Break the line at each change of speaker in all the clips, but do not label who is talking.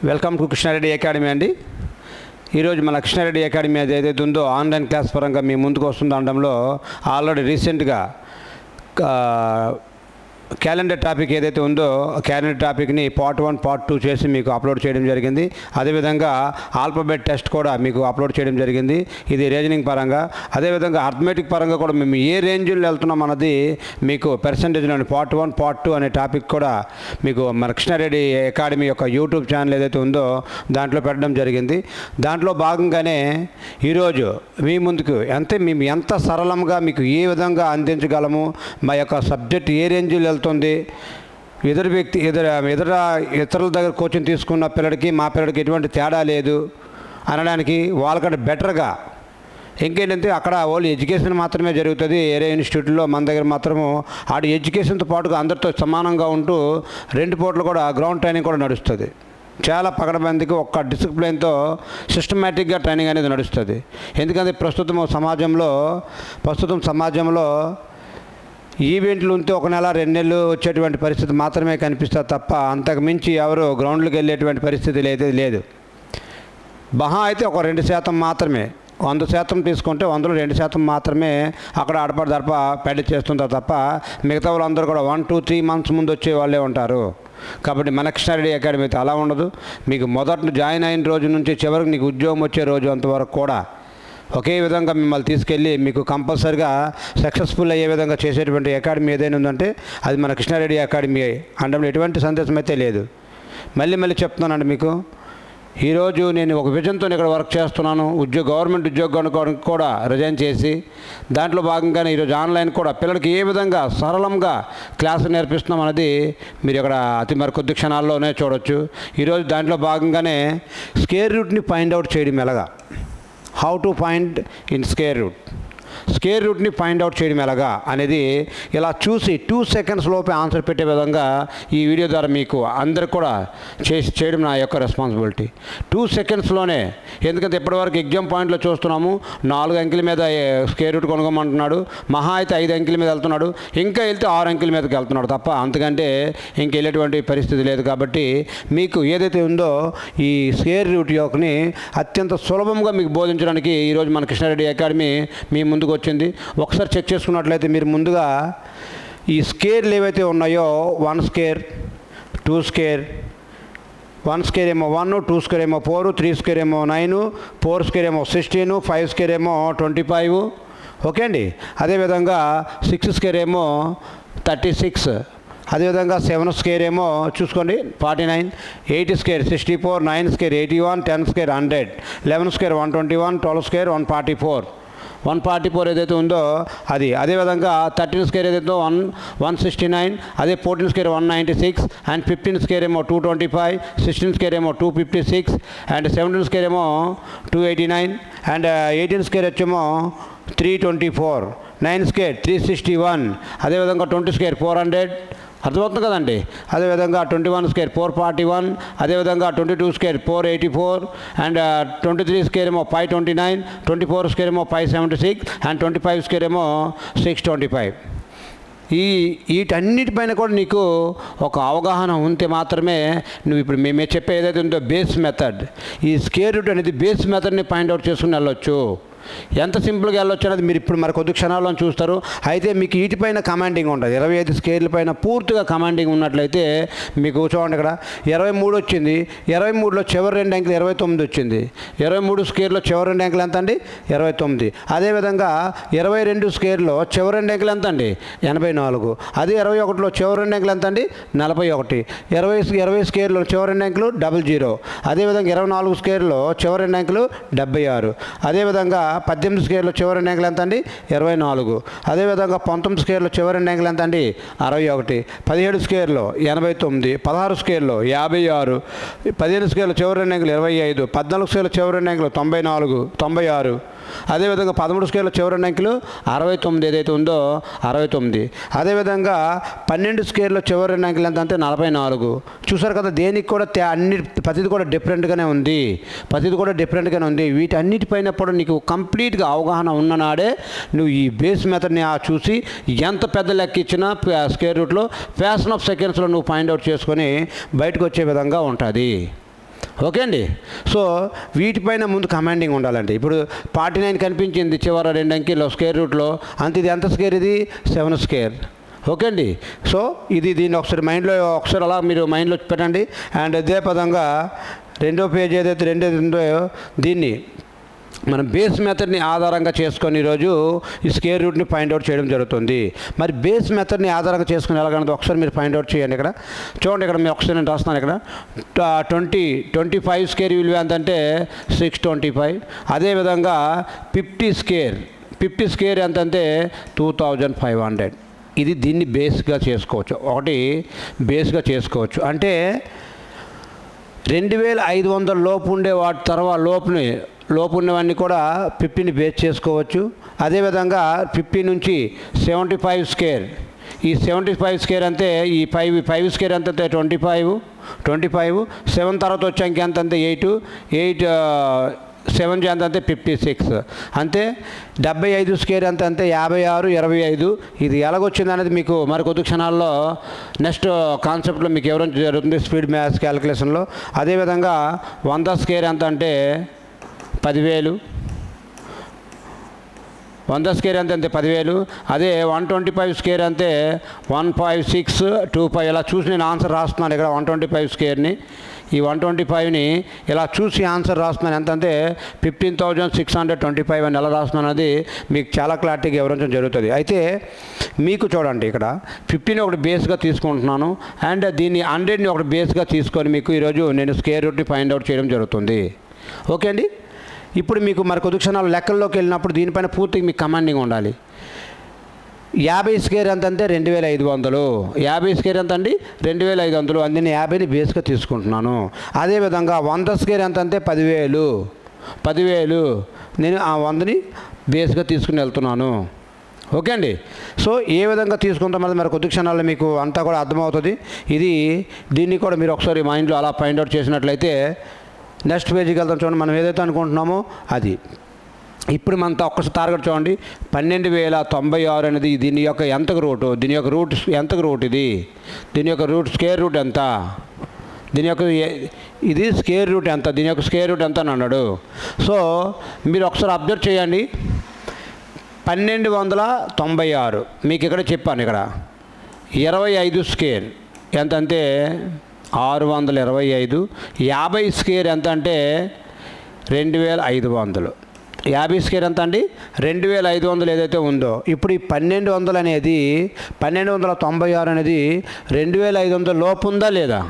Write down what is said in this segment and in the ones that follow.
Welcome to Krishna Reddy academy అండి. ఈరోజు మన కృష్ణారెడ్డి అకాడమీ ఏదైతే ఉందో ఆన్లైన్ క్లాస్ పరంగా మీ ముందుకు వస్తుంది అనడంలో ఆల్రెడీ రీసెంట్గా క్యాలెండర్ టాపిక్ ఏదైతే ఉందో క్యాలెండర్ టాపిక్ని పార్ట్ 1 పార్ట్ 2 చేసి మీకు అప్లోడ్ చేయడం జరిగింది. అదేవిధంగా ఆల్ఫాబెట్ టెస్ట్ కూడా మీకు అప్లోడ్ చేయడం జరిగింది. ఇది రీజనింగ్ పరంగా, అదేవిధంగా అర్థమెటిక్ పరంగా కూడా మేము ఏ రేంజ్లో వెళ్తున్నాం అన్నది మీకు పర్సంటేజ్లోని పార్ట్ 1 పార్ట్ 2 అనే టాపిక్ కూడా మీకు మన కృష్ణారెడ్డి అకాడమీ యొక్క యూట్యూబ్ ఛానల్ ఏదైతే ఉందో దాంట్లో పెట్టడం జరిగింది. దాంట్లో భాగంగానే ఈరోజు మీ ముందుకు మేము ఎంత సరళంగా మీకు ఏ విధంగా అందించగలము, మా యొక్క సబ్జెక్ట్ ఏ రేంజ్లో వెళ్తుంది, ఇతరుల దగ్గర కోచింగ్ తీసుకున్న పిల్లడికి మా పిల్లడికి ఎటువంటి తేడా లేదు అనడానికి వాళ్ళకంటే బెటర్గా ఇంకేంటంటే అక్కడ ఓన్లీ ఎడ్యుకేషన్ మాత్రమే జరుగుతుంది. ఏరే ఇన్స్టిట్యూట్లో మన దగ్గర మాత్రము ఆడు ఎడ్యుకేషన్తో పాటుగా అందరితో సమానంగా ఉంటూ 2 పూటలు కూడా గ్రౌండ్ ట్రైనింగ్ కూడా నడుస్తుంది. చాలా పకడ్బందీకి ఒక్క డిసిప్లిన్తో సిస్టమేటిక్గా ట్రైనింగ్ అనేది నడుస్తుంది. ఎందుకంటే ప్రస్తుతం సమాజంలో ఈవెంట్లు ఉంటే 1 నెల 2 నెలలు వచ్చేటువంటి పరిస్థితి మాత్రమే కనిపిస్తుంది తప్ప అంతకు మించి ఎవరు గ్రౌండ్లకు వెళ్ళేటువంటి పరిస్థితి లేదు. మహా అయితే ఒక 2% మాత్రమే, 100% తీసుకుంటే 100లో 2% మాత్రమే అక్కడ అడప పెళ్లి చేస్తుంటారు తప్ప మిగతా వాళ్ళందరూ కూడా 1, 2, 3 మంత్స్ ముందు వచ్చే వాళ్ళే ఉంటారు. కాబట్టి మన కృష్ణారెడ్డి అకాడమీ అయితే అలా ఉండదు. మీకు మొదట జాయిన్ అయిన రోజు నుంచి చివరికి నీకు ఉద్యోగం వచ్చే రోజు అంతవరకు కూడా ఒకే విధంగా మిమ్మల్ని తీసుకెళ్ళి మీకు కంపల్సరిగా సక్సెస్ఫుల్ అయ్యే విధంగా చేసేటువంటి అకాడమీ ఏదైనా ఉందంటే అది మన కృష్ణారెడ్డి అకాడమీ అనడంలో ఎటువంటి సందేశం అయితే లేదు. మళ్ళీ చెప్తున్నానండి మీకు, ఈరోజు నేను ఒక విజన్తో ఇక్కడ వర్క్ చేస్తున్నాను. గవర్నమెంట్ ఉద్యోగానికి కూడా రిజైన్ చేసి దాంట్లో భాగంగానే ఈరోజు ఆన్లైన్ కూడా పిల్లలకి ఏ విధంగా సరళంగా క్లాసు నేర్పిస్తున్నాం అనేది మీరు ఇక్కడ మరి కొద్ది క్షణాల్లోనే చూడవచ్చు. ఈరోజు దాంట్లో భాగంగానే స్క్వేర్ రూట్ని ఫైండ్ అవుట్ చేయడం ఎలాగా, how to find in square రూట్ని ఫైండ్ అవుట్ చేయడం ఎలాగా అనేది ఇలా చూసి 2 సెకండ్స్ లోపే ఆన్సర్ పెట్టే విధంగా ఈ వీడియో ద్వారా మీకు అందరికి కూడా చేయడం నా యొక్క రెస్పాన్సిబిలిటీ. 2 సెకండ్స్లోనే, ఎందుకంటే ఇప్పటివరకు ఎగ్జామ్ పాయింట్లో చూస్తున్నాము 4 అంకెల మీద స్క్వేర్ రూట్ కొనుక్కోమంటున్నాడు, మహా అయితే 5 అంకెల మీద వెళ్తున్నాడు, ఇంకా వెళ్తే 6 అంకెల మీదకి వెళ్తున్నాడు తప్ప అంతకంటే ఇంకెళ్ళేటువంటి పరిస్థితి లేదు. కాబట్టి మీకు ఏదైతే ఉందో ఈ స్క్వేర్ రూట్ యొక్కని అత్యంత సులభంగా మీకు బోధించడానికి ఈరోజు మన కృష్ణారెడ్డి అకాడమీ మీ ముందుకు వచ్చింది. ఒకసారి చెక్ చేసుకున్నట్లయితే మీరు ముందుగా ఈ స్క్వేర్లు ఏవైతే ఉన్నాయో 1 స్క్వేర్, 2 స్క్వేర్, 1 స్క్వేర్ ఏమో 1, 2 స్క్వేర్ ఏమో 4, 3 స్క్వేర్ ఏమో 9, 4 స్క్వేర్ ఏమో 16, 5 స్క్వేర్ ఏమో 25. ఓకే అండి. అదేవిధంగా 6 స్క్వేర్ ఏమో 36, అదేవిధంగా 7 స్క్వేర్ ఏమో చూసుకోండి 49, 8 square 64, 9 square 81, 10 square 100, 11 square 121, 12 square 144 ఏదైతే ఉందో అది. అదేవిధంగా 13 స్క్వేర్ ఏదైతే 169, అదే 14 స్క్వేర్ 196, అండ్ 15 స్క్వేర్ ఏమో 225, 16 స్క్వేర్ ఏమో 256, అండ్ 17 స్క్వేర్ ఏమో 289, అండ్ 18 స్క్వేర్ వచ్చేమో 324, 9 స్క్వేర్ 361, అదేవిధంగా 20 స్క్వేర్ 400. అర్థమవుతుంది కదండి. అదేవిధంగా 21 స్క్వేర్ 441, అదేవిధంగా 22 స్క్వేర్ 484, అండ్ 23 స్క్వేర్ ఏమో 529, 24 స్క్వేర్ ఏమో 576, అండ్ 25 స్క్వేర్ ఏమో 625. వీటన్నిటిపైన కూడా నీకు ఒక అవగాహన ఉంటే మాత్రమే నువ్వు ఇప్పుడు మేమే చెప్పే ఏదైతే ఉందో బేస్ మెథడ్, ఈ స్క్వేర్ రూట్ అనేది బేస్ మెథడ్ని ఫైండ్ అవుట్ చేసుకుని వెళ్ళొచ్చు. ఎంత సింపుల్గా వెళ్ళొచ్చు అనేది మీరు ఇప్పుడు మరి కొద్ది క్షణాల్లో చూస్తారు. అయితే మీకు వీటిపైన కమాండింగ్ ఉంటుంది. 25 స్కేర్ల పైన పూర్తిగా కమాండింగ్ ఉన్నట్లయితే మీకు చూడండి ఇక్కడ 23 వచ్చింది. 23లో చివరి 2 అంకెలు 29 వచ్చింది. 23 స్కేర్లో చివరి 2 అంకెలు ఎంత అండి? 29. అదేవిధంగా 22 స్కేర్లో చివరి 2 అంకెలు ఎంత అండి? 84. అదే 21లో చివరి 2 అంకెలు ఎంత అండి? 41. 20 స్కేర్లో చివరి 2 అంకెలు 00. అదేవిధంగా 24 స్కేర్లో చివరి 2 అంకెలు 76. అదేవిధంగా 18 స్కేర్లో చివరి 2 అంకెలు ఎంత అండి? 24. అదేవిధంగా 19 స్కేర్లో చివరి 2 అంకెలు ఎంత అండి? 61. 17 స్కేర్లో 89. 16 స్కేర్లో 56. 15 స్కేర్లో చివరి 2 అంకెలు 25. 14 స్కేర్లో చివరి 2 అంకెలు 96. అదేవిధంగా 13 స్కేర్లో చివరి 2 అంకెలు 69 ఏదైతే ఉందో 69. అదేవిధంగా 12 స్కేర్లో చివరి 2 అంకెలు ఎంత అంటే 44. చూసారు కదా, దేనికి కూడా ప్రతిది కూడా డిఫరెంట్గానే ఉంది. వీటన్నిటిపైన కూడా నీకు కంప్లీట్గా అవగాహన ఉన్ననాడే నువ్వు ఈ బేస్ మెథడ్ని చూసి ఎంత పెద్ద లెక్క ఇచ్చినా స్క్వేర్ రూట్లో ఫ్యాషన్ ఆఫ్ సెకండ్స్లో నువ్వు ఫైండ్ అవుట్ చేసుకొని బయటకు వచ్చే విధంగా ఉంటుంది. ఓకే అండి. సో వీటిపైన ముందు కమాండింగ్ ఉండాలండి. ఇప్పుడు 49 కనిపించింది చివర 2 అంకెల్లో స్క్వేర్ రూట్లో, అంత ఇది ఎంత స్క్వేర్, ఇది 7 స్క్వేర్. ఓకే అండి. సో దీన్ని ఒకసారి మైండ్లో ఒకసారి అలా మీరు మైండ్లో పెట్టండి. అండ్ అదే పదంగా రెండో పేజ్ ఏదైతే రెండో దీన్ని మనం బేస్ మెథడ్ని ఆధారంగా చేసుకొని ఈరోజు ఈ స్క్వేర్ రూట్ని ఫైండ్ అవుట్ చేయడం జరుగుతుంది. మరి బేస్ మెథడ్ని ఆధారంగా చేసుకుని ఎలాగన్నది ఒకసారి మీరు ఫైండ్ అవుట్ చేయండి. ఇక్కడ చూడండి, ఇక్కడ మీరు ఒకసారి నేను రాస్తున్నాను. ఇక్కడ 25 స్క్వేర్ విలువ ఎంతంటే 625. అదేవిధంగా 50 స్క్వేర్ ఎంతంటే 2500. ఇది దీన్ని బేస్గా చేసుకోవచ్చు. ఒకటి బేస్గా చేసుకోవచ్చు అంటే 2500 లోపు ఉండే వాటి తర్వాత లోపు ఉన్నవన్నీ కూడా 50ని బేస్ చేసుకోవచ్చు. అదేవిధంగా 50 నుంచి 75 స్క్వేర్, ఈ 75 స్క్వేర్ అంతే, ఈ 5 స్క్వేర్ అంతే 25, 7 తర్వాత వచ్చే అంకె ఎంత అంతే 8 7 ఎంత అంతే 56, అంతే 75 స్క్వేర్ ఎంత అంతే 56, 25. ఇది ఎలాగొచ్చింది అనేది మీకు మరి కొద్ది క్షణాల్లో నెక్స్ట్ కాన్సెప్ట్లో మీకు ఎవరైనా జరుగుతుంది స్పీడ్ మ్యాథ్స్ క్యాలిక్యులేషన్లో. అదేవిధంగా 100 స్క్వేర్ ఎంత అంటే 10,000, 100 స్క్వేర్ అంతే 10,000. అదే 125 స్క్వేర్ అంతే 15625. ఇలా చూసి నేను ఆన్సర్ రాస్తున్నాను ఇక్కడ 125 స్క్వేర్ని. ఈ 125ని ఇలా చూసి ఆన్సర్ రాస్తున్నాను. ఎంతంటే 15,625 అని ఎలా రాస్తున్నాను అది మీకు చాలా క్లారిటీగా వివరించడం జరుగుతుంది. అయితే మీకు చూడండి, ఇక్కడ 50ని ఒకటి బేస్గా తీసుకుంటున్నాను అండ్ దీన్ని 100ని ఒకటి బేస్గా తీసుకొని మీకు ఈరోజు నేను స్క్వేర్ రూట్ని ఫైండ్ అవుట్ చేయడం జరుగుతుంది. ఓకే అండి. ఇప్పుడు మీకు మరి కొద్ది క్షణాలు లెక్కల్లోకి వెళ్ళినప్పుడు దీనిపైన పూర్తిగా మీకు కమాండింగ్ ఉండాలి. 50 స్క్వేర్ ఎంత అంటే 2500. 50 స్క్వేర్ ఎంత అండి 2500. అందుకని 50ని బేస్గా తీసుకుంటున్నాను. అదేవిధంగా 100 స్క్వేర్ ఎంత అంటే 10,000. నేను ఆ 100ని బేస్గా తీసుకుని వెళ్తున్నాను. ఓకే అండి. సో ఏ విధంగా తీసుకుంటామన్నది మరి కొద్ది క్షణాల్లో మీకు అంతా కూడా అర్థమవుతుంది. దీన్ని కూడా మీరు ఒకసారి మైండ్లో అలా ఫైండ్ అవుట్ చేసినట్లయితే నెక్స్ట్ పేజీకి వెళ్తాం. చూడండి, మనం ఏదైతే అనుకుంటున్నామో అది. ఇప్పుడు మనతో ఒక్కసారి టార్గెట్ చూడండి, 12,096 అనేది దీని యొక్క ఎంతకు రూటు, దీని యొక్క రూట్ ఎంతకు రూట్, దీని యొక్క రూట్ స్క్వేర్ రూట్ ఎంత, దీని యొక్క ఇది స్క్వేర్ రూట్ ఎంత, దీని యొక్క స్క్వేర్ రూట్ ఎంత అని అన్నాడు. సో మీరు ఒకసారి అబ్జర్వ్ చేయండి, 1296 మీకు ఇక్కడ చెప్పాను. ఇక్కడ 25 స్క్వేర్ ఎంత అంటే 625. 50 స్క్వేర్ ఎంత అంటే 2500. 50 స్క్వేర్ ఎంత అండి 2500 ఏదైతే ఉందో. ఇప్పుడు ఈ 1200 అనేది 1296 అనేది 2500 లోపు ఉందా లేదా?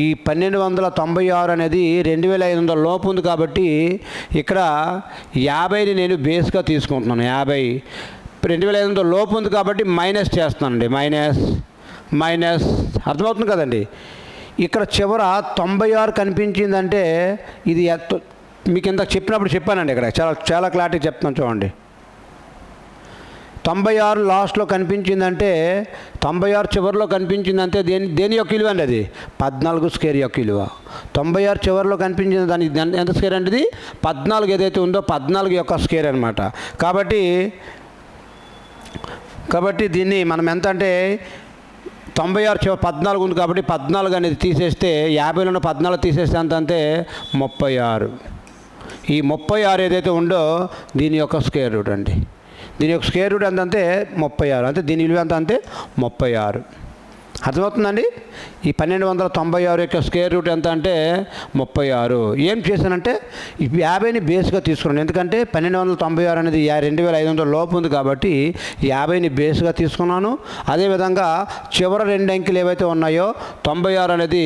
ఈ 1296 అనేది 2500 లోపు ఉంది కాబట్టి ఇక్కడ 50ని నేను బేస్గా తీసుకుంటున్నాను. 50 2500 లోపు ఉంది కాబట్టి మైనస్ చేస్తున్నానండి. మైనస్ అర్థమవుతుంది కదండి. ఇక్కడ చివర 96 కనిపించిందంటే ఇది మీకు ఇంత చెప్పానండి. ఇక్కడ చాలా క్లారిటీ చెప్తాను చూడండి. 96 లాస్ట్లో కనిపించిందంటే 96 చివరిలో కనిపించిందంటే దేని యొక్క విలువ అండి? అది 14 స్క్వేర్ యొక్క విలువ. 96 చివరిలో కనిపించింది దానికి ఎంత స్క్వేర్ అంటే ఇది 14 ఏదైతే ఉందో 14 యొక్క స్క్వేర్ అనమాట. కాబట్టి దీన్ని మనం ఎంత అంటే 96 14 ఉంది కాబట్టి 14 అనేది తీసేస్తే 50లో 14 తీసేస్తే ఎంత అంటే 36. ఈ 36 ఏదైతే ఉందో దీని యొక్క స్క్వేర్ రూట్ అండి. దీని యొక్క స్క్వేర్ రూట్ ఎంత అంటే 36. అంటే దీని విలువ ఎంత అంటే 36. అర్థమవుతుందండి. ఈ 1296 యొక్క స్క్వేర్ రూట్ ఎంత అంటే 36. ఏం చేశానంటే 50ని బేస్గా తీసుకున్నాను. ఎందుకంటే 1296 అనేది 2500 లోపు ఉంది కాబట్టి 50ని బేస్గా తీసుకున్నాను. అదేవిధంగా చివరి 2 అంకెలు ఏవైతే ఉన్నాయో 96 అనేది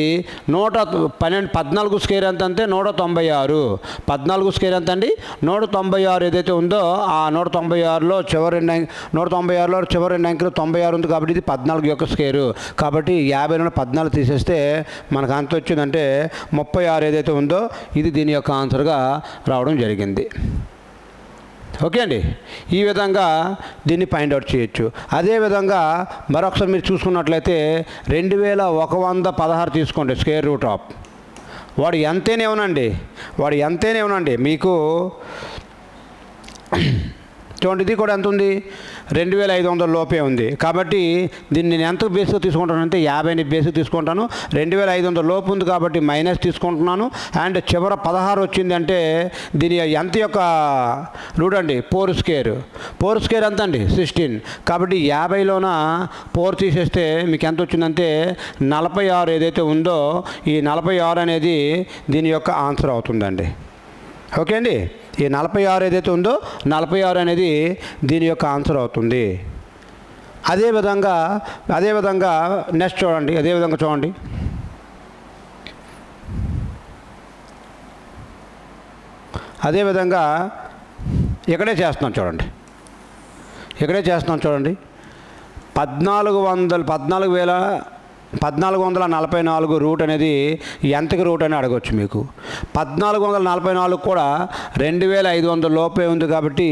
14 స్క్వేర్ ఎంత అంటే 196. 14 స్క్వేర్ ఎంత అండి 196 ఏదైతే ఉందో ఆ 196లో చివరి 2 అంకెలు 96 ఉంది కాబట్టి ఇది 14 యొక్క స్క్వేరు. కాబట్టి 50లో 14 తీసేస్తే మనకు అంత వచ్చిందంటే 36 ఏదైతే ఉందో ఇది దీని యొక్క ఆన్సర్గా రావడం జరిగింది. ఓకే అండి. ఈ విధంగా దీన్ని ఫైండ్ అవుట్ చేయొచ్చు. అదేవిధంగా మరొకసారి మీరు చూసుకున్నట్లయితే 2116 తీసుకోండి స్క్వేర్ రూట్ ఆఫ్. వాడు ఎంతేనే ఉనండి మీకు చూడండి, ఇది కూడా ఎంత ఉంది, 2500 లోపే ఉంది. కాబట్టి దీన్ని నేను ఎంత బేస్గా తీసుకుంటానంటే 50ని బేస్గా తీసుకుంటాను. 2500 లోపు ఉంది కాబట్టి మైనస్ తీసుకుంటున్నాను. అండ్ చివర 16 వచ్చింది అంటే దీని ఎంత యొక్క రూట్ అండి, 4 స్క్వేర్. 4 స్క్వేర్ ఎంత అండి, 16. కాబట్టి 50లోన 4 తీసేస్తే మీకు ఎంత వచ్చిందంటే 46 ఏదైతే ఉందో ఈ 46 అనేది దీని యొక్క ఆన్సర్ అవుతుందండి. ఓకే అండి, ఈ 46 ఏదైతే ఉందో 46 అనేది దీని యొక్క ఆన్సర్ అవుతుంది. అదేవిధంగా నెక్స్ట్ చూడండి, అదేవిధంగా ఇక్కడే చేస్తున్నాం చూడండి, 1444 రూట్ అనేది ఎంతకి రూట్ అని అడగవచ్చు మీకు. 1444 కూడా 2500 లోపే ఉంది కాబట్టి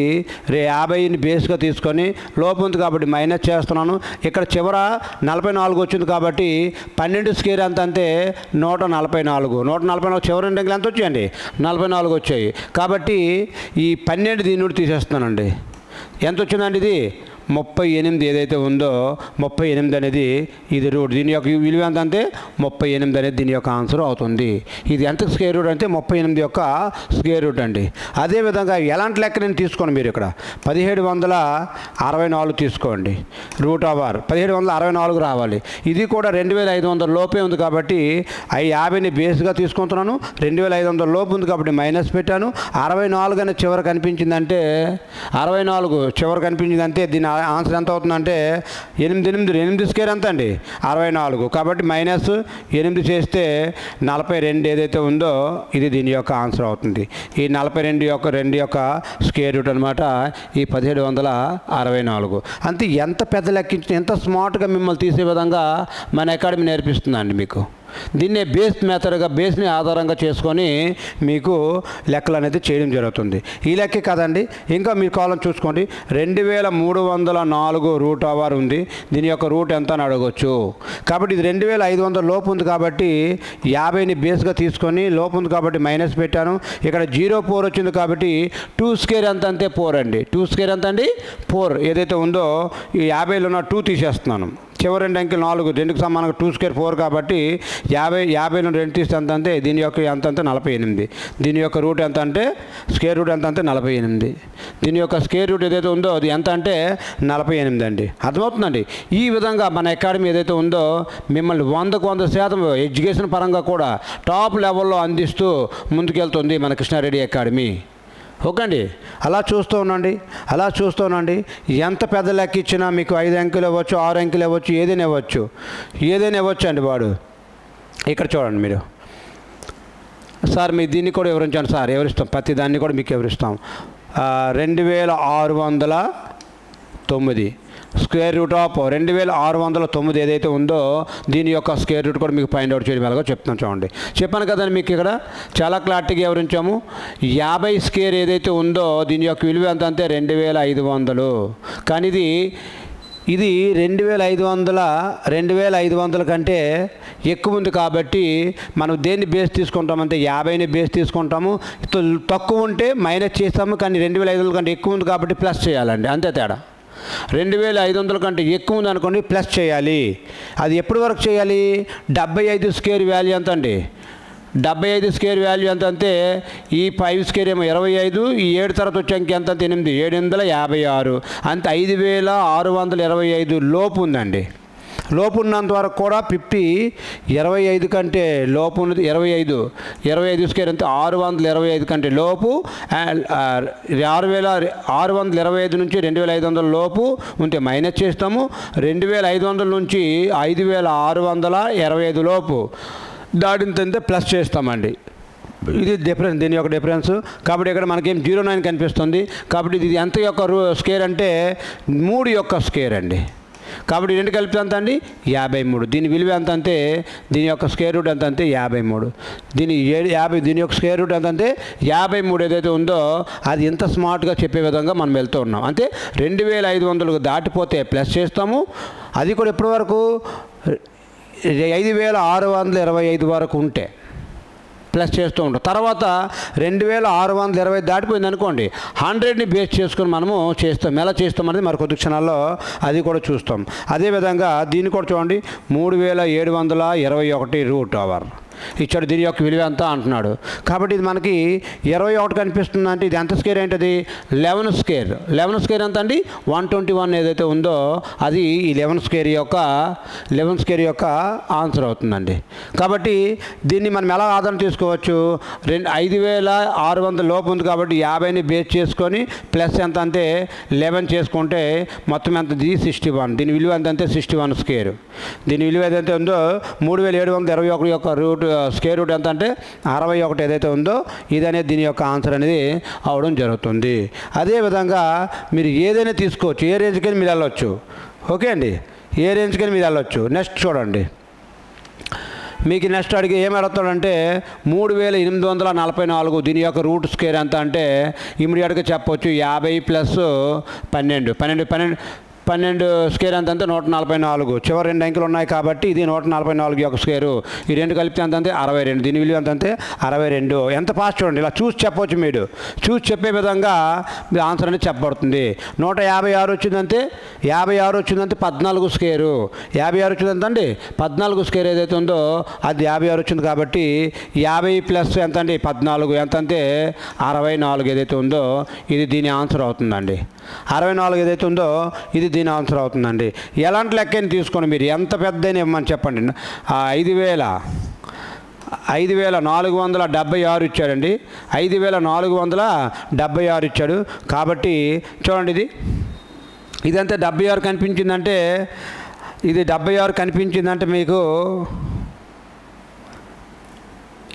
50ని బేస్గా తీసుకొని లోపు ఉంది కాబట్టి మైనస్ చేస్తున్నాను. ఇక్కడ చివర 44 వచ్చింది కాబట్టి 12 స్క్వేర్ ఎంత అంటే 144 చివరి రెండు అంకెలు ఎంత వచ్చాయండి, 44 వచ్చాయి. కాబట్టి ఈ 12 దీని నుండి తీసేస్తున్నానండి. ఎంత వచ్చిందండి, ఇది 38 ఏదైతే ఉందో 38 అనేది ఇది రూట్. దీని యొక్క విలువ ఎంత అంటే 38 అనేది దీని యొక్క ఆన్సర్ అవుతుంది. ఇది ఎంత స్క్వేర్ రూట్ అంటే 38 యొక్క స్క్వేర్ రూట్ అండి. అదేవిధంగా ఎలాంటి లెక్క నేను తీసుకోండి, మీరు ఇక్కడ 1764 తీసుకోండి, రూట్ ఆఫ్ ఆర్ 1764 రావాలి. ఇది కూడా 2500 లోపే ఉంది కాబట్టి 50ని బేస్గా తీసుకుంటున్నాను. 2500 లోపు ఉంది కాబట్టి మైనస్ పెట్టాను. 64 అనే చివర కనిపించిందంటే 64 చివర కనిపించిందంటే దీని ఆన్సర్ ఎంత అవుతుందంటే 8 స్క్వేర్ ఎంత అండి, 64. కాబట్టి మైనస్ 8 చేస్తే 42 ఏదైతే ఉందో ఇది దీని యొక్క ఆన్సర్ అవుతుంది. ఈ 42 యొక్క స్క్వేర్ రూట్ అనమాట ఈ 1764. అంతే, ఎంత పెద్ద లెక్కించిన ఎంత స్మార్ట్గా మిమ్మల్ని తీసే విధంగా మన అకాడమీ నేర్పిస్తుందండి మీకు. దీన్నే బేస్ని ఆధారంగా చేసుకొని మీకు లెక్కలు అనేది చేయడం జరుగుతుంది. ఈ లెక్కే కదండి, ఇంకా మీరు కాలం చూసుకోండి, 2304 రూట్ అవర్ ఉంది. దీని యొక్క రూట్ ఎంత అని అడగవచ్చు. కాబట్టి ఇది 2500 లోపు ఉంది కాబట్టి 50ని బేస్గా తీసుకొని లోపు ఉంది కాబట్టి మైనస్ పెట్టాను. ఇక్కడ 04 వచ్చింది కాబట్టి 2 స్క్వేర్ ఎంత అంటే 4 అండి. 2 స్క్వేర్ ఎంత అండి, 4 ఏదైతే ఉందో ఈ 50లో ఉన్న 2 తీసేస్తున్నాను. చివరి రెండు అంకెలు 4, 2కి సమానంగా 2 స్క్వేర్ 4 కాబట్టి 50లో 2 తీస్తే ఎంత అంటే దీని యొక్క ఎంత అంటే 48. దీని యొక్క రూట్ ఎంత అంటే స్క్వేర్ రూట్ ఎంత అంటే 48. దీని యొక్క స్క్వేర్ రూట్ ఏదైతే ఉందో అది ఎంత అంటే 48 అండి. అర్థమవుతుందండి. ఈ విధంగా మన అకాడమీ ఏదైతే ఉందో మిమ్మల్ని 100% ఎడ్యుకేషన్ పరంగా కూడా టాప్ లెవెల్లో అందిస్తూ ముందుకెళ్తుంది మన కృష్ణారెడ్డి అకాడమీ. ఓకే అండి, అలా చూస్తూ ఉండండి. ఎంత పెద్ద లెక్క ఇచ్చినా మీకు 5 అంకెలు ఇవ్వచ్చు, 6 అంకెలు ఇవ్వచ్చు, ఏదైనా ఇవ్వచ్చు అండి వాడు. ఇక్కడ చూడండి మీరు, సార్ మీ దీన్ని కూడా వివరించండి సార్. ఎవరిస్తాం, ప్రతి దాన్ని కూడా మీకు ఎవరిస్తాం. 2609 స్క్వేర్ రూట్ ఆఫ్ 2609 ఏదైతే ఉందో దీని యొక్క స్క్వేర్ రూట్ కూడా మీకు ఫైండ్ అవుట్ చేయడం ఎలాగో చెప్తాను చూడండి. చెప్పాను కదండి మీకు ఇక్కడ చాలా క్లారిటీగా వివరించాము. 50 స్క్వేర్ ఏదైతే ఉందో దీని యొక్క విలువ ఎంత అంటే 2500. కానీ ఇది 2500 కంటే ఎక్కువ ఉంది కాబట్టి మనం దేన్ని బేస్ తీసుకుంటామంటే 50ని బేస్ తీసుకుంటాము. తక్కువ ఉంటే మైనస్ చేస్తాము, కానీ 2500 కంటే ఎక్కువ ఉంది కాబట్టి ప్లస్ చేయాలండి, అంతే తేడా. 2500 కంటే ఎక్కువ ఉంది అనుకోండి, ప్లస్ చేయాలి. అది ఎప్పటి వరకు చేయాలి, 75 స్క్వేర్ వాల్యూ ఎంత అండి, 75 స్క్వేర్ వాల్యూ ఎంత అంటే ఈ 5 స్క్వేర్ ఏమో 25, ఈ 7 తర్వాత వచ్చే అంకె ఎంత అంటే 8, 756 అంతే. 5625 లోపు ఉందండి. లోపు ఉన్నంత వరకు కూడా 25 కంటే లోపు ఉన్నది 25 స్క్వేర్ అంటే 625 కంటే లోపు, 6625 నుంచి 2500 లోపు ఉంటే మైనస్ చేస్తాము. 2500 నుంచి 5625 లోపు దాటితే ప్లస్ చేస్తామండి. ఇది డిఫరెన్స్, దీని యొక్క డిఫరెన్స్. కాబట్టి ఇక్కడ మనకేం 09 కనిపిస్తుంది. కాబట్టి ఇది ఎంత యొక్క స్క్వేర్ అంటే 3 యొక్క స్క్వేర్ అండి. కాబట్టి 2 కలిపి ఎంత అండి 53. దీని విలువ ఎంత అంటే దీని యొక్క స్క్వేర్ రూట్ ఎంత అంటే 53. దీని యొక్క స్క్వేర్ రూట్ ఎంత అంటే 53 ఏదైతే ఉందో అది ఎంత స్మార్ట్గా చెప్పే విధంగా మనం వెళ్తూ ఉన్నాం. అంటే 2500 దాటిపోతే ప్లస్ చేస్తాము. అది కూడా ఎప్పటి వరకు 5625 వరకు ఉంటే ప్లస్ చేస్తూ ఉంటాం. తర్వాత 2620 దాటిపోయింది అనుకోండి, 100ని బేస్ చేసుకుని మనము చేస్తాం. ఎలా చేస్తాం అనేది మరి కొద్ది క్షణాల్లో అది కూడా చూస్తాం. అదేవిధంగా దీన్ని కూడా చూడండి, 3721 రూట్ ఓవర్ ఇచ్చాడు. దీని యొక్క విలువ ఎంత అంటున్నాడు. కాబట్టి ఇది మనకి 21 కనిపిస్తుంది. అంటే ఇది ఎంత స్కేర్ ఏంటది? 11 స్కేర్. 11 స్కేర్ ఎంత అండి? 121 ఏదైతే ఉందో అది ఈ 11 స్కేర్ యొక్క ఆన్సర్ అవుతుందండి. కాబట్టి దీన్ని మనం ఎలా ఆధారం తీసుకోవచ్చు? 5600 లోపు ఉంది కాబట్టి 50ని బేస్ చేసుకొని ప్లస్ ఎంత అంటే 11 చేసుకుంటే మొత్తం ఎంత? 61. దీని విలువ ఎంత అంటే 61 స్కేర్. దీని విలువ ఏదైతే ఉందో 3721 యొక్క రూట్ స్క్వేర్ రూట్ ఎంత అంటే 61 ఏదైతే ఉందో ఇది అనేది దీని యొక్క ఆన్సర్ అనేది అవడం జరుగుతుంది. అదేవిధంగా మీరు ఏదైనా తీసుకోవచ్చు, ఏ రేంజ్కైనా మీరు వెళ్ళొచ్చు. ఓకే అండి, ఏ రేంజ్కైనా మీరు వెళ్ళొచ్చు. నెక్స్ట్ చూడండి, మీకు నెక్స్ట్ అడిగి ఏం అడుగుతాడంటే 3844 దీని యొక్క రూట్ స్క్వేర్ ఎంత అంటే ఇమీడియట్గా చెప్పవచ్చు 50 ప్లస్ 12 స్క్వేర్ ఎంత అంటే 144. చివరి 2 అంకెలు ఉన్నాయి కాబట్టి ఇది 144 యొక్క స్క్వేరు. ఈ రెండు కలిపితే ఎంత అంటే 62. దీని విలువ ఎంత అంటే 62. ఎంత ఫాస్ట్ చూడండి, ఇలా చూసి చెప్పవచ్చు. మీరు చూసి చెప్పే విధంగా మీ ఆన్సర్ అనేది చెప్పబడుతుంది. 156 వచ్చిందంటే 14 స్క్వేరు. 56 వచ్చిందంటే అండి 14 స్క్వేర్ ఏదైతే ఉందో అది 56 వచ్చింది. కాబట్టి 50 ప్లస్ ఎంత అండి 14 ఎంత అంటే 64 ఏదైతే ఉందో ఇది దీని ఆన్సర్ అవుతుందండి. 64 ఏదైతే ఉందో ఇది దీని ఆన్సర్ అవుతుందండి. ఎలాంటి లెక్కని తీసుకోండి, మీరు ఎంత పెద్దైనా ఇవ్వమని చెప్పండి. 5476 ఇచ్చాడండి. 5476 ఇచ్చాడు. కాబట్టి చూడండి, ఇదంతా 76 కనిపించిందంటే ఇది 76 కనిపించిందంటే మీకు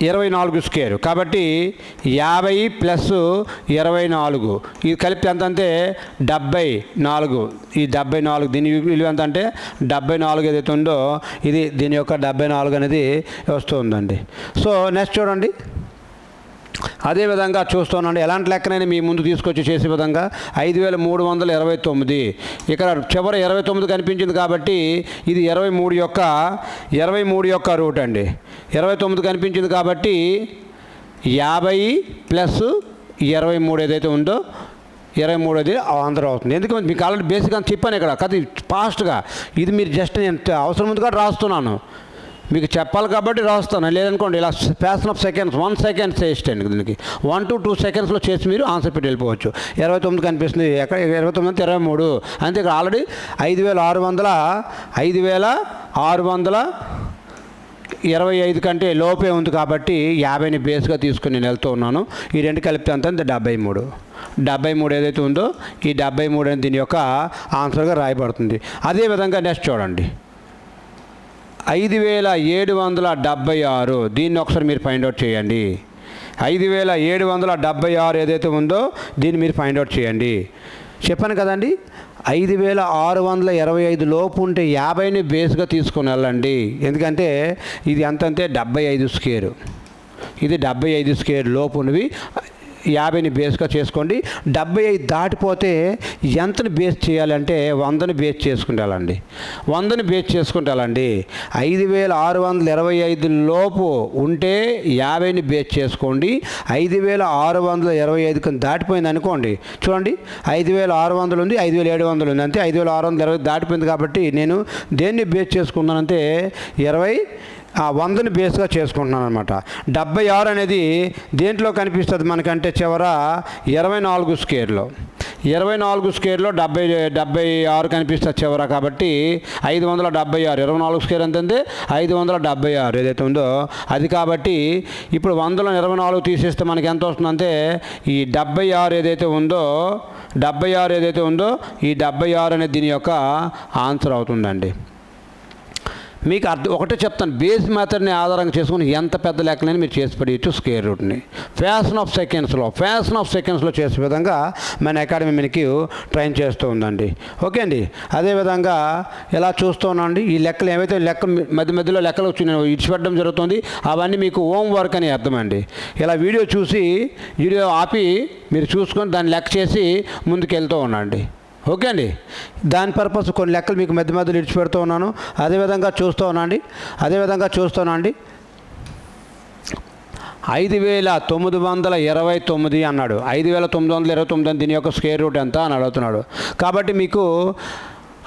24 స్క్వేర్. కాబట్టి 50 ప్లస్ 24 ఇది కలిపితే ఎంత అంటే 74. ఈ 74 దీని విలువ ఎంత అంటే 74 ఏదైతే ఉందో ఇది దీని యొక్క 74 అనేది వస్తుందండి. సో నెక్స్ట్ చూడండి, అదేవిధంగా చూస్తున్నాండి ఎలాంటి లెక్కనైనా మీ ముందు తీసుకొచ్చి చేసే విధంగా 5329 ఇక్కడ చివరి 29 కనిపించింది కాబట్టి ఇది 23 యొక్క రూట్ అండి. 29 కనిపించింది కాబట్టి 50 ప్లస్ 23 ఏదైతే ఉందో 23 అది ఆన్సర్ అవుతుంది. ఎందుకంటే మీకు ఆల్రెడీ బేసిక్గా చెప్పాను ఇక్కడ కదా ఫాస్ట్గా. ఇది మీరు జస్ట్ నేను అవసరం ఉంది కాబట్టి రాస్తున్నాను, మీకు చెప్పాలి కాబట్టి రాస్తాను. లేదనుకోండి ఇలా స్పాన్ ఆఫ్ సెకండ్స్ 1 సెకండ్ చేయండి. దీనికి 1 to 2 సెకండ్స్లో చేసి మీరు ఆన్సర్ పెట్టి వెళ్ళిపోవచ్చు. 29 కనిపిస్తుంది, ఎక్కడ 29 అంటే 23. అంతే ఇక్కడ ఆల్రెడీ 5625 కంటే లోపే ఉంది కాబట్టి 50ని బేస్గా తీసుకుని నేను వెళ్తూ ఉన్నాను. ఈ రెండు కలిపితే అంత 73 ఏదైతే ఉందో ఈ 73 అని దీని యొక్క ఆన్సర్గా రాయబడుతుంది. అదేవిధంగా నెక్స్ట్ చూడండి, 5776 దీన్ని ఒకసారి మీరు ఫైండ్ అవుట్ చేయండి. 5776 ఏదైతే ఉందో దీన్ని మీరు ఫైండ్ అవుట్ చేయండి. చెప్పాను కదండి, 5625 లోపు ఉంటే 50ని బేస్గా తీసుకుని వెళ్ళండి. ఎందుకంటే ఇది ఎంతంటే 75 స్క్వేర్. ఇది 75 స్క్వేర్ లోపు ఉన్నవి 50ని బేస్గా చేసుకోండి. 75 దాటిపోతే ఎంతని బేస్ చేయాలంటే 100ని బేస్ చేసుకుంటాలండి. 100ని బేస్ చేసుకుంటాలండి. 5625 లోపు ఉంటే 50ని బేస్ చేసుకోండి. 5625 దాటిపోయింది అనుకోండి, చూడండి 5600 ఉంది, 5700 ఉంది, అంతే 5620 దాటిపోయింది. కాబట్టి నేను దేన్ని బేస్ చేసుకున్నానంటే 100ని బేస్గా చేసుకుంటున్నాను అనమాట. 76 అనేది దేంట్లో కనిపిస్తుంది మనకంటే చివర 24 స్క్వేర్లో. 24 స్క్వేర్లో 76 కనిపిస్తుంది చివర. కాబట్టి 576 24 స్క్వేర్ ఎంతంటే 576 ఏదైతే ఉందో అది. కాబట్టి ఇప్పుడు 100లో 24 తీసేస్తే మనకి ఎంత వస్తుందంటే ఈ 76 ఏదైతే ఉందో ఈ 76 అనేది దీని యొక్క ఆన్సర్ అవుతుందండి. మీకు ఒకటే చెప్తాను, బేస్ మెథడ్ని ఆధారంగా చేసుకుని ఎంత పెద్ద లెక్కనైనా మీరు చేసి పడేయచ్చు స్క్వేర్ రూట్ని. ఫ్యాషన్ ఆఫ్ సెకండ్స్లో చేసే విధంగా మన అకాడమీ మీకు ట్రైన్ చేస్తూ ఉందండి. ఓకే అండి. అదేవిధంగా ఇలా చూస్తూ ఉన్నాండి, ఈ లెక్కలు ఏవైతే మధ్యలో లెక్కలు వచ్చి నేను ఇచ్చిపెట్టడం జరుగుతుంది అవన్నీ మీకు హోంవర్క్ అని అర్థమండి. ఇలా వీడియో ఆపి మీరు చూసుకొని దాన్ని లెక్క చేసి ముందుకు వెళ్తూ ఉండండి. ఓకే అండి. దాని పర్పస్ కొన్ని లెక్కలు మీకు మధ్యలో ఇడిచిపెడుతూ ఉన్నాను. అదేవిధంగా చూస్తూ ఉన్నాండి. 5929 అన్నాడు. 5929 అని దీని యొక్క స్క్వేర్ రూట్ ఎంత అని అడుగుతున్నాడు. కాబట్టి మీకు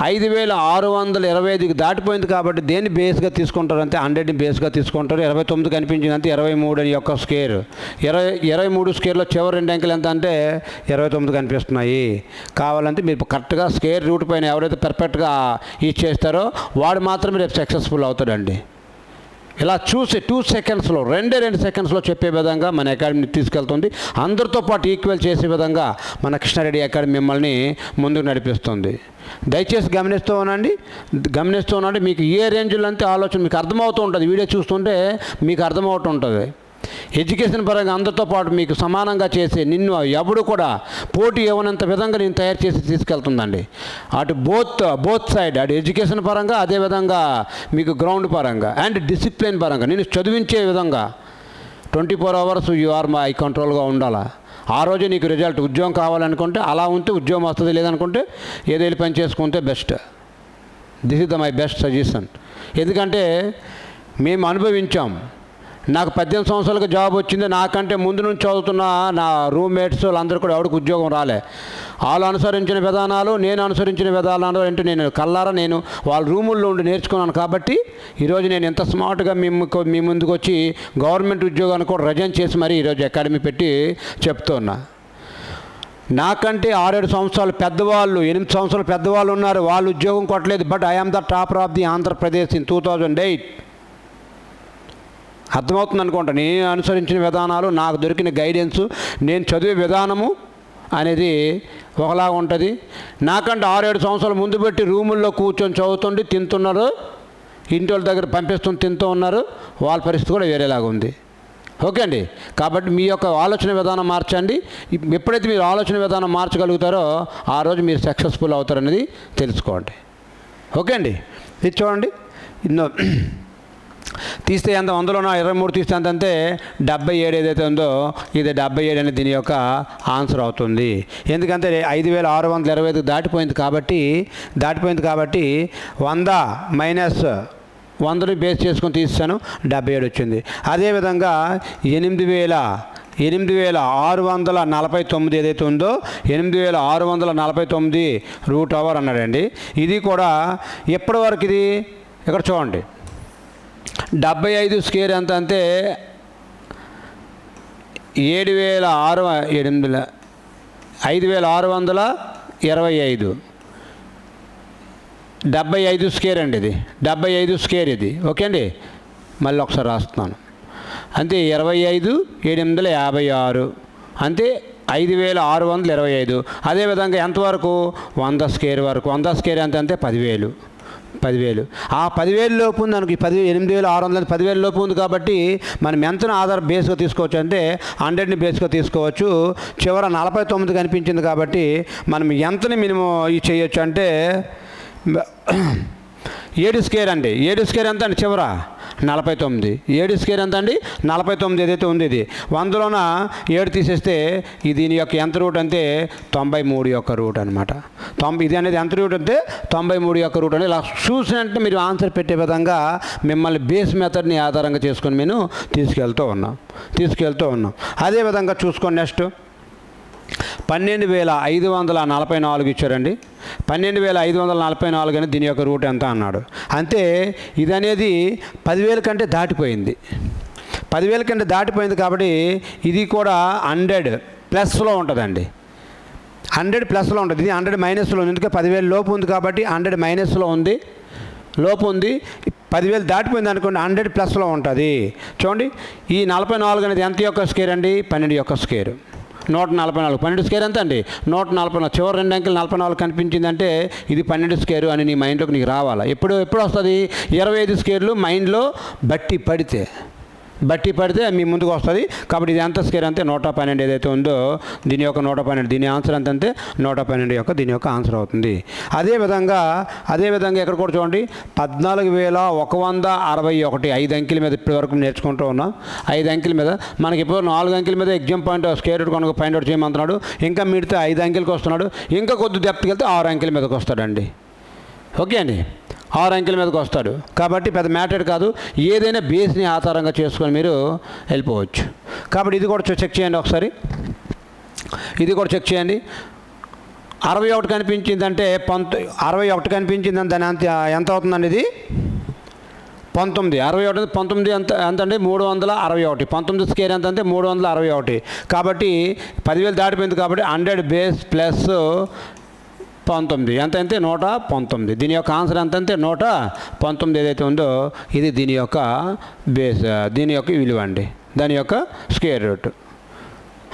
5625కి దాటిపోయింది కాబట్టి దేన్ని బేస్గా తీసుకుంటారంటే 100ని బేస్గా తీసుకుంటారు. 29 కనిపించింది అంటే 23 అని యొక్క స్క్వేర్. 23 స్క్వేర్లో చివరి రెండు అంకెలు ఎంత అంటే 29 కనిపిస్తున్నాయి. కావాలంటే మీరు కరెక్ట్గా స్క్వేర్ రూట్ పైన ఎవరైతే పర్ఫెక్ట్గా ఇచ్చేస్తారో వాడు మాత్రమే రేపు సక్సెస్ఫుల్ అవుతాడండి. ఇలా చూసి 2 సెకండ్స్లో 2 సెకండ్స్లో చెప్పే విధంగా మన అకాడమీ తీసుకెళ్తుంది. అందరితో పాటు ఈక్వల్ చేసే విధంగా మన కృష్ణారెడ్డి అకాడమీ మిమ్మల్ని ముందుకు నడిపిస్తుంది. దయచేసి గమనిస్తూ ఉండండి. మీకు ఏ రేంజ్లో అంతే ఆలోచన మీకు అర్థమవుతూ ఉంటుంది. వీడియో చూస్తుంటే మీకు అర్థమవుతూ ఉంటుంది. ఎడ్యుకేషన్ పరంగా అందరితో పాటు మీకు సమానంగా చేసి నిన్ను ఎవడు కూడా పోటీ ఇవ్వనంత విధంగా నేను తయారు చేసి తీసుకెళ్తుందండి. అటు బోత్ సైడ్, అటు ఎడ్యుకేషన్ పరంగా, అదేవిధంగా మీకు గ్రౌండ్ పరంగా అండ్ డిసిప్లిన్ పరంగా నేను చదివించే విధంగా 24 అవర్స్ యు ఆర్ మై కంట్రోల్గా ఉండాలా. ఆ రోజే నీకు రిజల్ట్. ఉద్యోగం కావాలనుకుంటే అలా ఉంటే ఉద్యోగం వస్తుంది, లేదనుకుంటే ఏదో పని చేసుకుంటే best. This is my best suggestion. ఎందుకంటే మేము అనుభవించాం. నాకు 18 సంవత్సరాలకు జాబ్ వచ్చింది. నాకంటే ముందు నుంచి చదువుతున్న నా రూమ్మేట్స్ వాళ్ళందరూ కూడా ఎవరికి ఉద్యోగం రాలే. వాళ్ళు అనుసరించిన విధానాలు, నేను అనుసరించిన విధానాలు అంటే నేను కల్లారా నేను వాళ్ళ రూముల్లో ఉండి నేర్చుకున్నాను. కాబట్టి ఈరోజు నేను ఎంత స్మార్ట్గా మీ ముందుకు వచ్చి గవర్నమెంట్ ఉద్యోగాన్ని కూడా రిజైన్ చేసి మరి ఈరోజు అకాడమీ పెట్టి చెప్తున్నా. నాకంటే 6-7 సంవత్సరాలు పెద్దవాళ్ళు, 8 సంవత్సరాలు పెద్దవాళ్ళు ఉన్నారు. వాళ్ళు ఉద్యోగం కొట్టలేదు. But I am the topper of the Andhra Pradesh in 2008. అర్థమవుతుంది అనుకుంటా. నేను అనుసరించిన విధానాలు, నాకు దొరికిన గైడెన్స్, నేను చదివే విధానము అనేది ఒకలాగా ఉంటుంది. నాకంటే 6-7 సంవత్సరాలు ముందు పెట్టి రూముల్లో కూర్చొని చదువుతుండి తింటున్నారు, ఇంటి వాళ్ళ దగ్గర పంపిస్తుంది తింటూ ఉన్నారు. వాళ్ళ పరిస్థితి కూడా వేరేలాగా ఉంది. ఓకే అండి. కాబట్టి మీ యొక్క ఆలోచన విధానం మార్చండి. ఎప్పుడైతే మీరు ఆలోచన విధానం మార్చగలుగుతారో ఆ రోజు మీరు సక్సెస్ఫుల్ అవుతారనేది తెలుసుకోండి. ఓకే అండి. ఇది చూడండి. తీస్తే ఎంత 100లో 23 తీస్తే ఎంత అంటే 77 ఏదైతే ఉందో ఇది 77 అనేది దీని యొక్క ఆన్సర్ అవుతుంది. ఎందుకంటే 5625 దాటిపోయింది కాబట్టి 100 మైనస్ 100ని బేస్ చేసుకొని తీస్తాను 77 వచ్చింది. అదేవిధంగా 8649 ఏదైతే ఉందో 8649 రూట్ అవర్ అన్నాడండి. ఇది కూడా ఎప్పటి వరకు ఇది ఇక్కడ చూడండి. 75 స్క్వేర్ ఎంత అంటే 5625. 75 స్క్వేర్ అండి ఇది. 75 స్క్వేర్ ఇది. ఓకే అండి. మళ్ళీ ఒకసారి రాస్తున్నాను. అంతే 25 756 అంతే 5625. అదేవిధంగా ఎంతవరకు 100 స్క్వేర్ వరకు. 100 స్క్వేర్ ఎంత అంటే 10,000. ఆ 10,000 లోపు ఉంది మనకి. 8600 10,000 లోపు ఉంది కాబట్టి మనం ఎంతను ఆధార్ బేస్గా తీసుకోవచ్చు అంటే 100ని బేస్గా తీసుకోవచ్చు. చివర 49 కనిపించింది కాబట్టి మనం ఎంతని మినిమం ఇది చేయొచ్చు అంటే 7 స్క్వేర్ అండి. 7 స్క్వేర్ ఎంత అండి చివర 49. 7 స్క్వేర్ ఎంత అండి 49 ఏదైతే ఉంది ఇది 100లోన 7 తీసేస్తే ఇది దీని యొక్క ఎంత రూట్ అంటే 93 యొక్క రూట్ అనమాట. ఇది అనేది ఎంత రూట్ అంటే 93 యొక్క రూట్ అని ఇలా చూసినట్టు మీరు ఆన్సర్ పెట్టే విధంగా మిమ్మల్ని బేస్ మెథడ్ని ఆధారంగా చేసుకొని నేను తీసుకెళ్తూ ఉన్నాం. అదేవిధంగా చూసుకోండి. నెక్స్ట్ 12,544 ఇచ్చారండి. 12,544 అని దీని యొక్క రూట్ ఎంత అన్నాడు. అంతే ఇది అనేది 10,000 కంటే దాటిపోయింది. 10,000 కంటే దాటిపోయింది కాబట్టి ఇది కూడా 100 ప్లస్లో ఉంటుందండి. 100 ప్లస్లో ఉంటుంది. ఇది 100 మైనస్లో ఉంది. ఎందుకంటే 10,000 లోపు ఉంది కాబట్టి 100 మైనస్లో ఉంది, లోపు ఉంది. 10,000 దాటిపోయింది అనుకోండి 100 ప్లస్లో ఉంటుంది. చూడండి ఈ 44 అనేది ఎంత యొక్క స్క్వేర్ అండి 12 యొక్క స్క్వేర్. 144. 12 స్క్వేర్ ఎంత అండి 144. చివరి రెండు అంకెలు 44 కనిపించిందంటే ఇది 12 స్క్వేర్ అని నీ మైండ్లోకి నీకు రావాలా. ఎప్పుడు వస్తుంది 25 స్క్వేర్లు మైండ్లో బట్టి పడితే మీ ముందుకు వస్తుంది. కాబట్టి ఇది ఎంత స్క్వేర్ అంటే 112 ఏదైతే ఉందో దీని యొక్క 112 దీని ఆన్సర్ ఎంత అంటే 112 యొక్క దీని యొక్క ఆన్సర్ అవుతుంది. అదేవిధంగా ఎక్కడ కూడా చూడండి 14,161 5 అంకెల మీద ఇప్పటి వరకు నేర్చుకుంటూ ఉన్నాం. 5 అంకెల మీద మనకి ఇప్పుడు 4 అంకెల మీద ఎగ్జామ్ పాయింట్ స్క్వేర్ రూట్ కనుక పాయింట్ అవుట్ చేయమంటున్నాడు. ఇంకా మిడితే 5 అంకెలకు వస్తున్నాడు. ఇంకా కొద్ది డెప్త్కి వెళ్తే 6 అంకెల మీదకి వస్తాడండి. ఓకే అండి. 6 అంకెల మీదకి వస్తాడు. కాబట్టి పెద్ద మ్యాటర్ కాదు, ఏదైనా బేస్ని ఆధారంగా చేసుకొని మీరు వెళ్ళిపోవచ్చు. కాబట్టి ఇది కూడా చెక్ చేయండి ఒకసారి, ఇది కూడా చెక్ చేయండి. 61 కనిపించిందంటే 61 కనిపించిందని దాని ఎంత అవుతుందండి? ఇది 19. 61 19 ఎంత అంటే 361. 19 స్క్వేర్ ఎంత అంటే 361. కాబట్టి 10,000 దాటిపోయింది. కాబట్టి 100 బేస్ ప్లస్ 19 ఎంత అంటే 119. దీని యొక్క ఆన్సర్ ఎంత అంటే 119 ఏదైతే ఉందో ఇది దీని యొక్క బేస్, దీని యొక్క విలువ అండి, దాని యొక్క స్క్వేర్ రూట్.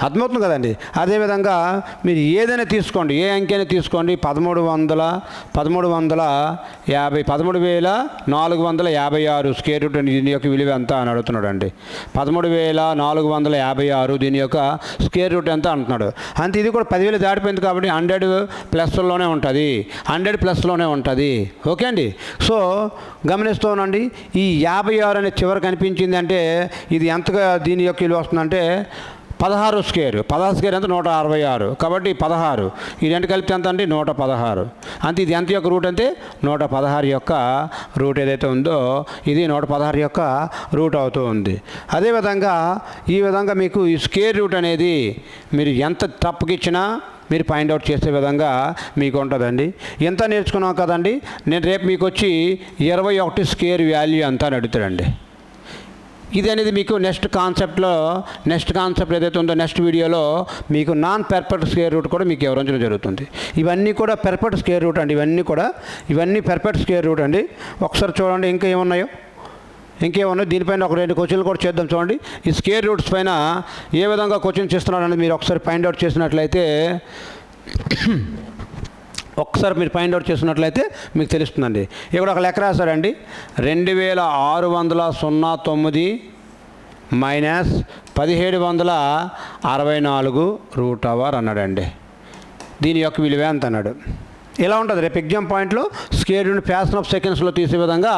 అర్థమవుతుంది కదండి. అదేవిధంగా మీరు ఏదైనా తీసుకోండి, ఏ అంకెని తీసుకోండి, 13,456 స్క్వేర్ రూట్ దీని యొక్క విలువ ఎంత అని అడుగుతున్నాడు అండి. 13,456 దీని యొక్క స్క్వేర్ రూట్ ఎంత అంటున్నాడు. అంతే, ఇది కూడా 10,000 దాటిపోయింది కాబట్టి 100 ప్లస్లోనే ఉంటుంది, 100 ప్లస్లోనే ఉంటుంది. ఓకే అండి. సో గమనిస్తూనండి, ఈ 56 అనే చివరి కనిపించింది అంటే ఇది ఎంతగా దీని యొక్క విలువ వస్తుందంటే 16 స్క్వేర్. 16 స్క్వేర్ ఎంత 166. కాబట్టి 16 ఈ రెండు కలిపితే ఎంత అంటే 116. అంతే, ఇది ఎంత యొక్క రూట్ అంటే 116 యొక్క రూట్ ఏదైతే ఉందో ఇది 116 యొక్క రూట్ అవుతూ ఉంది. అదేవిధంగా ఈ విధంగా మీకు ఈ స్క్వేర్ రూట్ అనేది మీరు ఎంత తప్పుకి ఇచ్చినా మీరు ఫైండ్ అవుట్ చేసే విధంగా మీకు ఉంటుందండి. ఎంత నేర్చుకున్నాం కదండి. నేను రేపు మీకు వచ్చి 21 స్క్వేర్ వాల్యూ ఎంత అని అడుగుతాడండి. ఇది అనేది మీకు నెక్స్ట్ కాన్సెప్ట్ ఏదైతే ఉందో నెక్స్ట్ వీడియోలో మీకు నాన్ పెర్ఫెక్ట్ స్క్వేర్ రూట్ కూడా మీకు వివరించడం జరుగుతుంది. ఇవన్నీ కూడా పెర్ఫెక్ట్ స్క్వేర్ రూట్ అండి, ఇవన్నీ పెర్ఫెక్ట్ స్క్వేర్ రూట్ అండి. ఒకసారి చూడండి ఇంకా ఏమున్నాయో. దీనిపైన ఒక 2 క్వశ్చన్లు కూడా చేద్దాం. చూడండి, ఈ స్క్వేర్ రూట్స్ పైన ఏ విధంగా క్వశ్చన్స్ ఇస్తున్నాడు అనేది మీరు ఒకసారి ఫైండ్ అవుట్ చేసినట్లయితే మీకు తెలుస్తుందండి. ఇక్కడ ఒక లెక్క రాశాడండి, 2609 మైనస్ 1764 రూట్ అవర్ అన్నాడండి. దీని యొక్క విలువ ఎంత అన్నాడు. ఇలా ఉంటుంది. రేపు ఎగ్జామ్ పాయింట్లో స్క్వేర్ రూట్ ఫ్యాషన్ ఆఫ్ సెకండ్స్లో తీసే విధంగా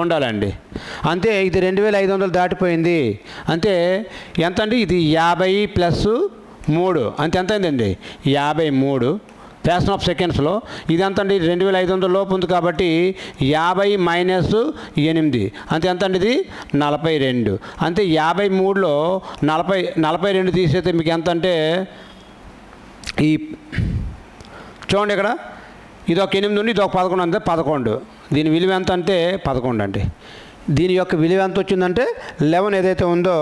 ఉండాలండి. అంతే, ఇది 2500 దాటిపోయింది. అంతే ఎంత అండి, ఇది 50 ప్లస్ 3 అంతే ఎంత అయిందండి 53 ఫ్యాషన్ ఆఫ్ సెకండ్స్లో. ఇది ఎంత అండి 2500 లోపు ఉంది కాబట్టి 50 మైనస్ 8 అంతే ఎంత అండి ఇది 42. అంతే 53లో 42 తీసేస్తే మీకు ఎంత అంటే ఈ చూడండి ఇక్కడ ఇది ఒక 8 ఉంది, ఇది ఒక 11 అంతే 11. దీని విలువ ఎంత అంటే 11 అండి. దీని యొక్క విలువ ఎంత వచ్చిందంటే 11 ఏదైతే ఉందో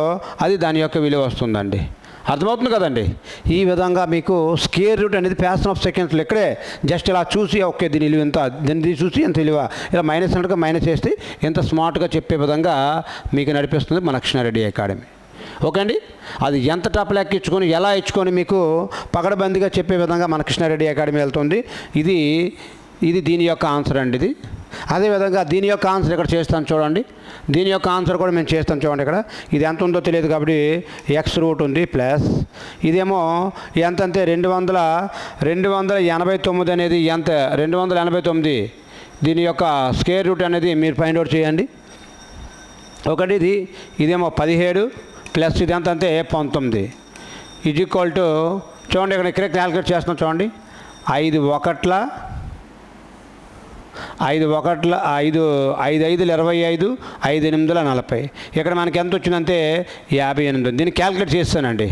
అది దాని యొక్క విలువ వస్తుందండి. అర్థమవుతుంది కదండి. ఈ విధంగా మీకు స్క్వేర్ రూట్ అనేది ఫ్యాషన్ ఆఫ్ సెకండ్స్లో ఇక్కడే జస్ట్ ఇలా చూసి ఓకే దీని విలువ ఎంత, దీన్ని చూసి ఎంత విలువ ఇలా మైనస్ అన్నట్టుగా మైనస్ చేస్తే ఎంత స్మార్ట్గా చెప్పే విధంగా మీకు నడిపిస్తుంది మన కృష్ణారెడ్డి అకాడమీ. ఓకే అండి. అది ఎంత టాప్ లెక్క ఇచ్చుకొని ఎలా ఇచ్చుకొని మీకు పగడబందిగా చెప్పే విధంగా మన కృష్ణారెడ్డి అకాడమీ వెళ్తుంది. ఇది దీని యొక్క ఆన్సర్ అండి. ఇది అదేవిధంగా దీని యొక్క ఆన్సర్ ఇక్కడ చేస్తాను చూడండి. దీని యొక్క ఆన్సర్ కూడా మేము చేస్తాం చూడండి. ఇక్కడ ఇది ఎంత ఉందో తెలియదు కాబట్టి ఎక్స్ రూట్ ఉంది ప్లస్ ఇదేమో ఎంత అంటే 289 అనేది ఎంత 289. దీని యొక్క స్క్వేర్ రూట్ అనేది మీరు ఫైండ్ అవుట్ చేయండి. ఒకటి ఇదేమో 17 ప్లస్ ఇది ఎంత అంటే 19 ఈజ్ ఈక్వల్ టు చూడండి ఇక్కడే క్యాలిక్యులేట్ చేస్తున్నాం చూడండి. 5 1 5 1 5 5 5 25 5 8 40. ఇక్కడ మనకి ఎంత వచ్చిందంటే 58. దీన్ని క్యాలిక్యులేట్ చేస్తానండి.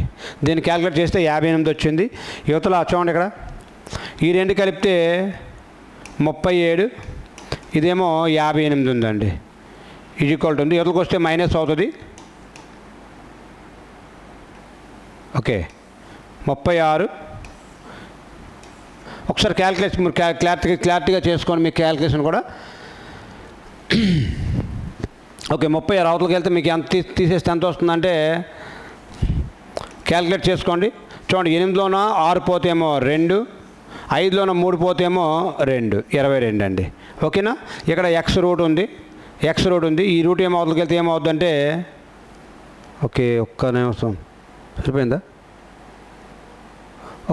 దీన్ని క్యాలిక్యులేట్ చేస్తే 58 వచ్చింది. యువతల చూడండి ఇక్కడ ఈ రెండు కలిపితే 37, ఇదేమో 58 ఉందండి. ఇది ఈక్వల్ ఉంది. యువతలకు వస్తే మైనస్ అవుతుంది. ఓకే 36. ఒకసారి క్యాలిక్యులేషన్ మీరు క్లారిటీగా చేసుకోండి మీ క్యాలిక్యులేషన్ కూడా. ఓకే 36 అవతలకి వెళ్తే మీకు ఎంత తీసేస్తే ఎంత వస్తుందంటే క్యాలిక్యులేట్ చేసుకోండి. చూడండి 8లోన 6 పోతేమో 2, 5లోన 3 పోతేమో 2, 22 అండి. ఓకేనా. ఇక్కడ ఎక్స్ రూట్ ఉంది. ఈ రూట్ ఏమో అవతలకి వెళ్తే ఏమవుతుందంటే ఓకే ఒక్క నిమిషం సరిపోయిందా,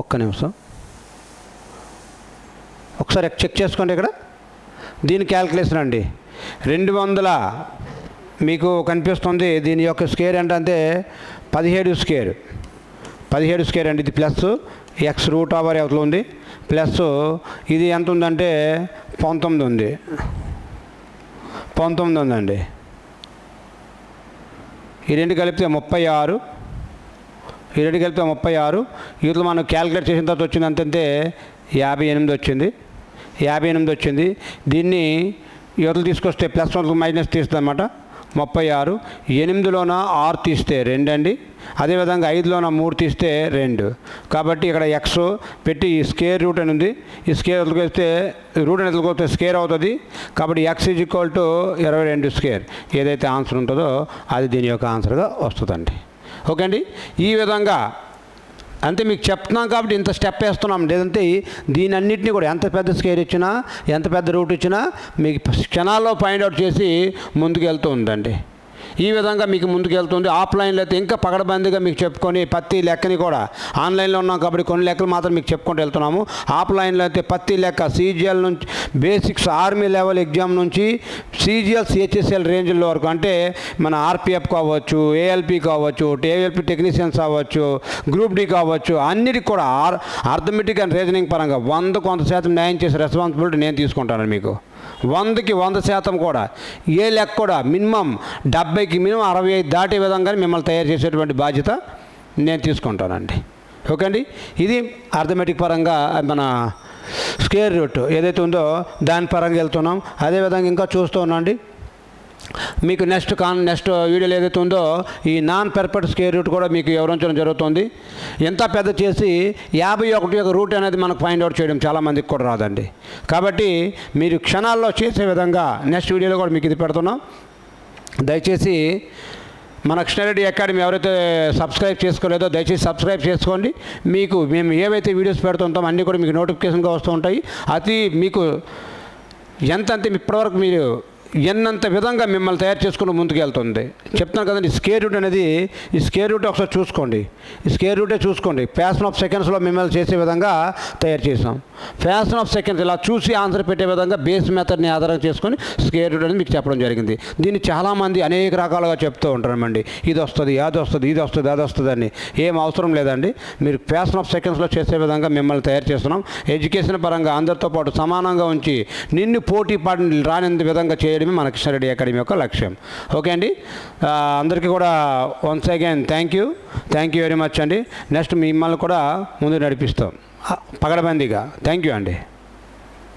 ఒక్క నిమిషం ఒకసారి చెక్ చేసుకోండి. ఇక్కడ దీని క్యాలిక్యులేషన్ అండి 200 మీకు కనిపిస్తుంది. దీని యొక్క స్క్వేర్ ఏంటంటే 17 స్క్వేర్ అండి. ఇది ప్లస్ ఎక్స్ రూట్ ఓవర్ అవతల ఉంది ప్లస్ ఇది ఎంత ఉందంటే 19 ఉంది. 19 ఉందండి. ఈ రెండు కలిపితే 36, ఈ రెండు కలిపితే 36. వీటిలో మనం క్యాలిక్యులేట్ చేసిన తర్వాత వచ్చింది అంతంటే 58 వచ్చింది. 58 వచ్చింది. దీన్ని యువతలు తీసుకొస్తే +1 మైనస్ తీస్తుంది అన్నమాట. 36. 8లోన 6 తీస్తే 2 అండి. అదేవిధంగా 5లోన 3 తీస్తే 2. కాబట్టి ఇక్కడ ఎక్స్ పెట్టి ఈ స్కేర్ రూట్ అని ఉంది. ఈ స్కేర్ వదిలికొస్తే రూట్ అని వదిలికొస్తే స్కేర్ అవుతుంది. కాబట్టి x = 22 స్కేర్ ఏదైతే ఆన్సర్ ఉంటుందో అది దీని యొక్క ఆన్సర్గా వస్తుందండి. ఓకే అండి. ఈ విధంగా అంతే మీకు చెప్తున్నాం కాబట్టి ఇంత స్టెప్ వేస్తున్నాం. లేదంటే దీని అన్నింటినీ కూడా ఎంత పెద్ద స్కేర్ ఇచ్చినా ఎంత పెద్ద రూట్ ఇచ్చినా మీకు క్షణాల్లో ఫైండ్ అవుట్ చేసి ముందుకు వెళ్తూ ఉందండి. ఈ విధంగా మీకు ముందుకు వెళ్తుంది. ఆఫ్లైన్లో అయితే ఇంకా పగడబందిగా మీకు చెప్పుకొని ప్రతి లెక్కని కూడా ఆన్లైన్లో ఉన్నాం కాబట్టి కొన్ని లెక్కలు మాత్రం మీకు చెప్పుకుంటూ వెళ్తున్నాము. ఆఫ్లైన్లో అయితే ప్రతి లెక్క సీజీఎల్ నుంచి బేసిక్స్ ఆర్మీ లెవెల్ ఎగ్జామ్ నుంచి సీజీఎల్ సిహెచ్ఎస్ఎల్ రేంజ్ల వరకు అంటే మన ఆర్పిఎఫ్ కావచ్చు, ఏఎల్పి కావచ్చు, ఏఎల్పి టెక్నీషియన్స్ అవ్వచ్చు, గ్రూప్ డి కావచ్చు, అన్నిటికి కూడా అర్థమెటిక్ అండ్ రీజనింగ్ పరంగా 100% న్యాయం చేసే రెస్పాన్సిబిలిటీ నేను తీసుకుంటాను. మీకు 100కి 100% కూడా ఏ లెక్క కూడా మినిమం 70కి మినిమం 65 దాటే విధంగా మిమ్మల్ని తయారు చేసేటువంటి బాధ్యత నేను తీసుకుంటానండి. ఓకే అండి. ఇది అర్థమెటిక్ పరంగా మన స్క్వేర్ రూట్ ఏదైతే ఉందో దాని పరంగా వెళ్తున్నాం. అదేవిధంగా ఇంకా చూస్తూ ఉన్నాండి. మీకు నెక్స్ట్ వీడియోలో ఏదైతే ఉందో ఈ నాన్ పర్ఫెక్ట్ స్క్వేర్ రూట్ కూడా మీకు వివరించడం జరుగుతుంది. ఎంత పెద్ద చేసి 51 యొక్క రూట్ అనేది మనకు ఫైండ్ అవుట్ చేయడం చాలామందికి కూడా రాదండి. కాబట్టి మీరు క్షణాల్లో చేసే విధంగా నెక్స్ట్ వీడియోలో కూడా మీకు ఇది పెడుతున్నాం. దయచేసి మన కృష్ణారెడ్డి అకాడమీ ఎవరైతే సబ్స్క్రైబ్ చేసుకోలేదో దయచేసి సబ్స్క్రైబ్ చేసుకోండి. మీకు మేము ఏవైతే వీడియోస్ పెడుతుంటామో అన్నీ కూడా మీకు నోటిఫికేషన్గా వస్తూ ఉంటాయి. అది మీకు ఎంతంటే ఇప్పటివరకు మీరు ఎన్నంత విధంగా మిమ్మల్ని తయారు చేసుకుని ముందుకు వెళ్తుంది. చెప్తాను కదండి. స్క్వేర్ రూట్ అనేది ఈ స్క్వేర్ రూట్ ఒకసారి చూసుకోండి. ఈ స్క్వేర్ రూటే చూసుకోండి. ఫ్యాషన్ ఆఫ్ సెకండ్స్లో మిమ్మల్ని చేసే విధంగా తయారు చేసాం. ఫ్యాషన్ ఆఫ్ సెకండ్స్ ఇలా చూసి ఆన్సర్ పెట్టే విధంగా బేస్ మెథడ్ని ఆధారం చేసుకొని స్క్వేర్ రూట్ అనేది మీకు చెప్పడం జరిగింది. దీన్ని చాలామంది అనేక రకాలుగా చెప్తూ ఉంటారండి. ఇది వస్తుంది, అది వస్తుంది, ఇది వస్తుంది, అది వస్తుంది అని. ఏం అవసరం లేదండి. మీరు ఫ్యాషన్ ఆఫ్ సెకండ్స్లో చేసే విధంగా మిమ్మల్ని తయారు చేస్తున్నాం. ఎడ్యుకేషన్ పరంగా అందరితో పాటు సమానంగా ఉంచి నిన్ను పోటీ పడి రాని విధంగా చేయడం మన కృష్ణారెడ్డి అకాడమీ యొక్క లక్ష్యం. ఓకే అండి. అందరికీ కూడా once again thank you very much అండి. నెక్స్ట్ మిమ్మల్ని కూడా ముందు నడిపిస్తాం పగడబందీగా. థ్యాంక్ యూ అండి.